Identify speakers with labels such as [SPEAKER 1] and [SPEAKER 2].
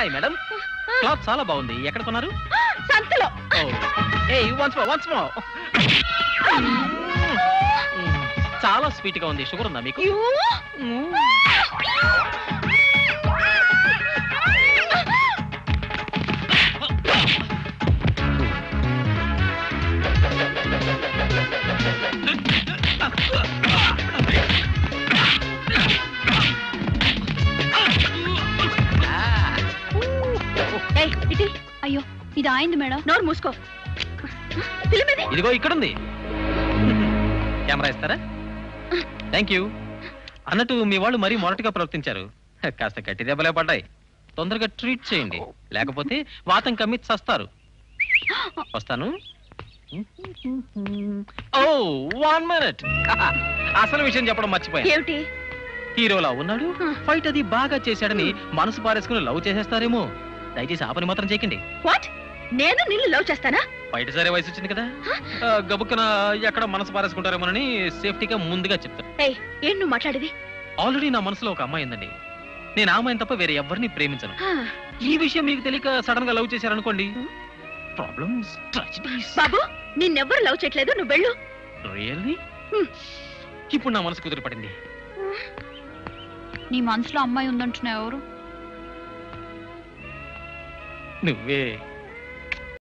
[SPEAKER 1] Hi madam, cloth చాలా బాగుంది. ఎక్కడ కొన్నారు?
[SPEAKER 2] సంతలో.
[SPEAKER 1] Once more. చాలా స్వీట్ గా ఉంది. షుగర్ ఉందా మీకు?
[SPEAKER 2] అయ్యో ఇది ఆయింది మేడం. నోరు మూసుకో.
[SPEAKER 1] ఇదిగో ఇక్కడుంది. కెమెరా ఇస్తారా? Thank you. అన్నట్టు మీ వాళ్ళు మరీ మొరటుగా ప్రవర్తించారు. కాస్త గట్టి దెబ్బలే పడ్డాయి. తొందరగా ట్రీట్ చేయండి, లేకపోతే వాతం కమ్మి చస్తారు. వస్తాను. ఓ 1 మినిట్. అసలు విషయం చెప్పడం మర్చిపోయా.
[SPEAKER 2] ఏమిటి?
[SPEAKER 1] హీరోలా ఉన్నాడు, ఫైట్ అది బాగా చేశాడని మనసు పారేసుకుని లవ్ చేసేస్తారేమో. దయచేసి ఆ పని మాత్రం చేయకండి.
[SPEAKER 2] వాట్? నేను నిన్ను లవ్ చేస్తానా?
[SPEAKER 1] బయట సరే వయసు వచ్చింది కదా, గబుక్కున ఎక్కడ మనసు పారేసుకుంటారేమోనని సేఫ్టీగా ముందుగా చెప్తాను.
[SPEAKER 2] ఏం నువ్వు మాట్లాడేది?
[SPEAKER 1] ఆల్రెడీ నా మనసులో ఒక అమ్మాయి ఉందండి. నేను ఆ అమ్మాయిని తప్ప వేరే ఎవరిని ప్రేమించను. ఈ విషయం మీకు తెలియక సడన్ గా లవ్ చేశారనుకోండి, ప్రాబ్లమ్స్, ట్రాజడీస్.
[SPEAKER 2] బాబు నిన్నెవ్వరు లవ్ చేయట్లేదు, నువ్వు వెళ్ళు.
[SPEAKER 1] రియల్లీ? ఇప్పుడు నా మనసు కుదిరిపడింది.
[SPEAKER 2] నీ మనసులో అమ్మాయి ఉందంటున్నా ఎవరు?
[SPEAKER 1] నువ్వే.